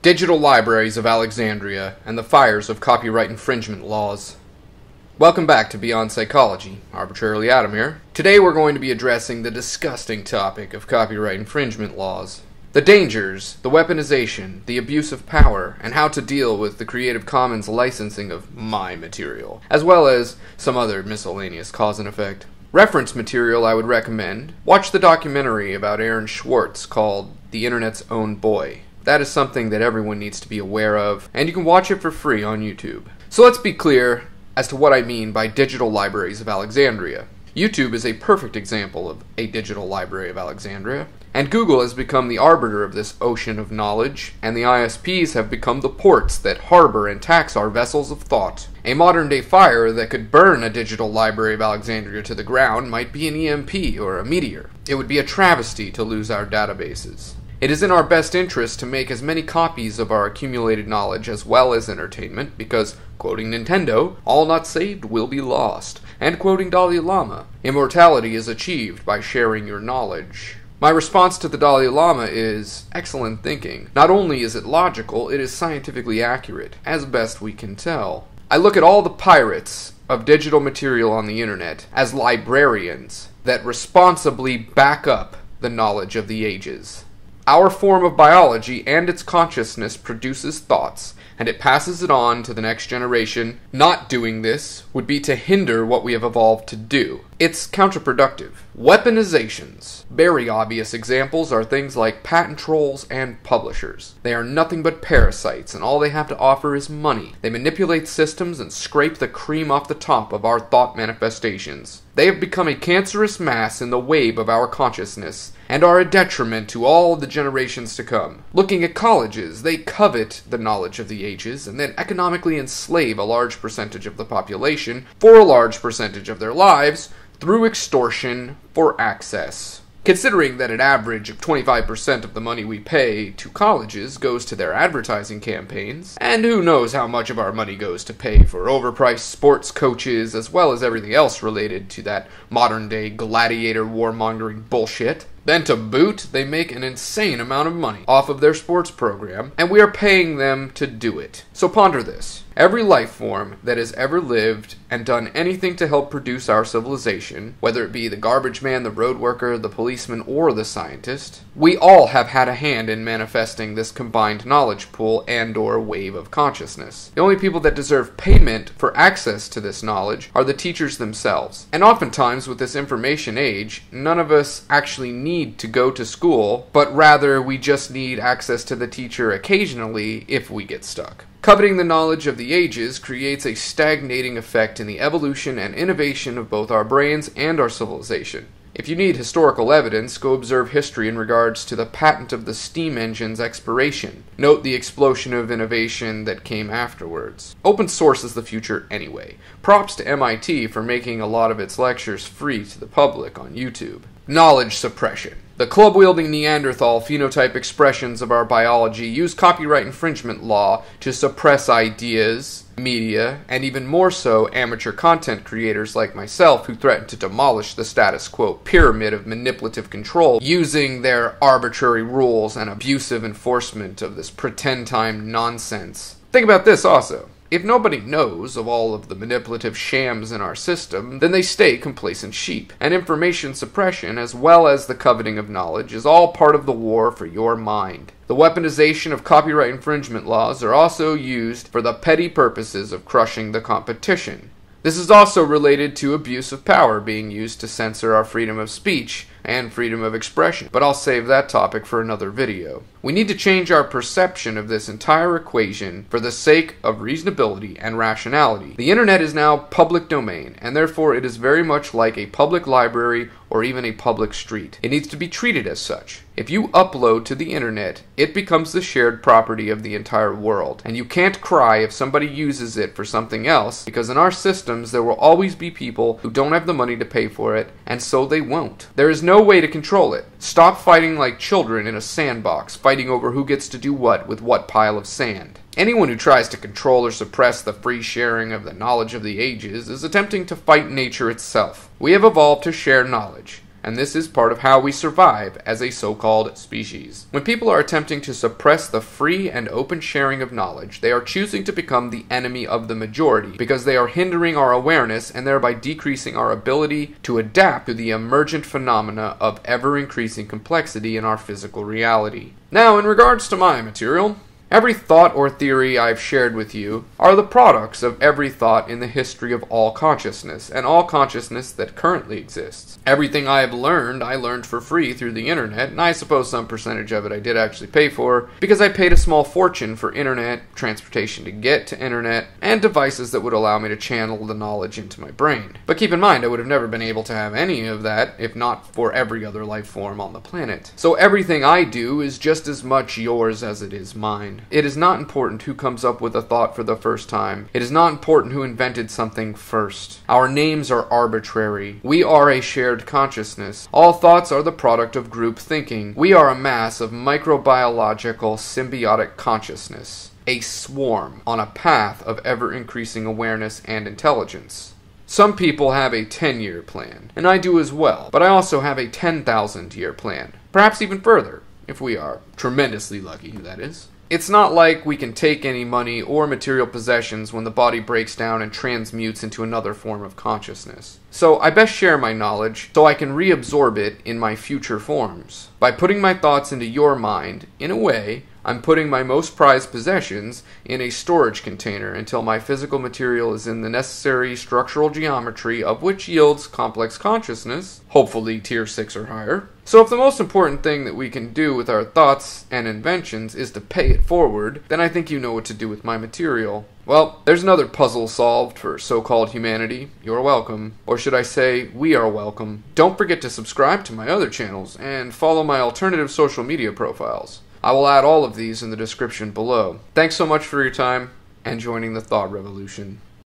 Digital Libraries of Alexandria, and the Fires of Copyright Infringement Laws. Welcome back to Beyond Psychology. Arbitrarily Adam here. Today we're going to be addressing the disgusting topic of copyright infringement laws. The dangers, the weaponization, the abuse of power, and how to deal with the Creative Commons licensing of my material, as well as some other miscellaneous cause and effect. Reference material I would recommend: watch the documentary about Aaron Swartz called The Internet's Own Boy. That is something that everyone needs to be aware of, and you can watch it for free on YouTube. So let's be clear as to what I mean by Digital Libraries of Alexandria. YouTube is a perfect example of a digital library of Alexandria, and Google has become the arbiter of this ocean of knowledge, and the ISPs have become the ports that harbor and tax our vessels of thought. A modern-day fire that could burn a digital library of Alexandria to the ground might be an EMP or a meteor. It would be a travesty to lose our databases. It is in our best interest to make as many copies of our accumulated knowledge as well as entertainment, because, quoting Nintendo, all not saved will be lost, and quoting Dalai Lama, immortality is achieved by sharing your knowledge. My response to the Dalai Lama is excellent thinking. Not only is it logical, it is scientifically accurate, as best we can tell. I look at all the pirates of digital material on the internet as librarians that responsibly back up the knowledge of the ages. Our form of biology and its consciousness produces thoughts, and it passes it on to the next generation. Not doing this would be to hinder what we have evolved to do. It's counterproductive. Weaponizations. Very obvious examples are things like patent trolls and publishers. They are nothing but parasites, and all they have to offer is money. They manipulate systems and scrape the cream off the top of our thought manifestations. They have become a cancerous mass in the wave of our consciousness, and are a detriment to all the generations to come. Looking at colleges, they covet the knowledge of the ages, and then economically enslave a large percentage of the population for a large percentage of their lives, through extortion for access. Considering that an average of 25% of the money we pay to colleges goes to their advertising campaigns, and who knows how much of our money goes to pay for overpriced sports coaches as well as everything else related to that modern-day gladiator warmongering bullshit, then to boot, they make an insane amount of money off of their sports program, and we are paying them to do it. So ponder this. Every life form that has ever lived and done anything to help produce our civilization, whether it be the garbage man, the road worker, the policeman, or the scientist, we all have had a hand in manifesting this combined knowledge pool and/or wave of consciousness. The only people that deserve payment for access to this knowledge are the teachers themselves. And oftentimes with this information age, none of us actually need to go to school, but rather we just need access to the teacher occasionally if we get stuck. Coveting the knowledge of the ages creates a stagnating effect in the evolution and innovation of both our brains and our civilization. If you need historical evidence, go observe history in regards to the patent of the steam engine's expiration. Note the explosion of innovation that came afterwards. Open source is the future anyway. Props to MIT for making a lot of its lectures free to the public on YouTube. Knowledge suppression. The club-wielding Neanderthal phenotype expressions of our biology use copyright infringement law to suppress ideas, media, and even more so amateur content creators like myself who threaten to demolish the status quo pyramid of manipulative control using their arbitrary rules and abusive enforcement of this pretend time nonsense. Think about this also. If nobody knows of all of the manipulative shams in our system, then they stay complacent sheep. And information suppression, as well as the coveting of knowledge, is all part of the war for your mind. The weaponization of copyright infringement laws are also used for the petty purposes of crushing the competition. This is also related to abuse of power being used to censor our freedom of speech and freedom of expression, but I'll save that topic for another video. We need to change our perception of this entire equation for the sake of reasonability and rationality. The internet is now public domain, and therefore it is very much like a public library or even a public street. It needs to be treated as such. If you upload to the internet, it becomes the shared property of the entire world, and you can't cry if somebody uses it for something else, because in our systems there will always be people who don't have the money to pay for it, and so they won't. There is no way to control it. Stop fighting like children in a sandbox, fighting over who gets to do what with what pile of sand. Anyone who tries to control or suppress the free sharing of the knowledge of the ages is attempting to fight nature itself. We have evolved to share knowledge, and this is part of how we survive as a so-called species. When people are attempting to suppress the free and open sharing of knowledge, they are choosing to become the enemy of the majority because they are hindering our awareness and thereby decreasing our ability to adapt to the emergent phenomena of ever-increasing complexity in our physical reality. Now, in regards to my material, every thought or theory I've shared with you are the products of every thought in the history of all consciousness, and all consciousness that currently exists. Everything I learned for free through the internet, and I suppose some percentage of it I did actually pay for, because I paid a small fortune for internet, transportation to get to internet, and devices that would allow me to channel the knowledge into my brain. But keep in mind, I would have never been able to have any of that if not for every other life form on the planet. So everything I do is just as much yours as it is mine. It is not important who comes up with a thought for the first time. It is not important who invented something first. Our names are arbitrary. We are a shared consciousness. All thoughts are the product of group thinking. We are a mass of microbiological symbiotic consciousness, a swarm on a path of ever-increasing awareness and intelligence. Some people have a 10-year plan, and I do as well, but I also have a 10,000-year plan, perhaps even further, if we are tremendously lucky, that is. It's not like we can take any money or material possessions when the body breaks down and transmutes into another form of consciousness. So I best share my knowledge so I can reabsorb it in my future forms. By putting my thoughts into your mind, in a way, I'm putting my most prized possessions in a storage container until my physical material is in the necessary structural geometry of which yields complex consciousness, hopefully tier 6 or higher. So if the most important thing that we can do with our thoughts and inventions is to pay it forward, then I think you know what to do with my material. Well, there's another puzzle solved for so-called humanity. You're welcome. Or should I say, we are welcome. Don't forget to subscribe to my other channels and follow my alternative social media profiles. I will add all of these in the description below. Thanks so much for your time and joining the Thought Revolution.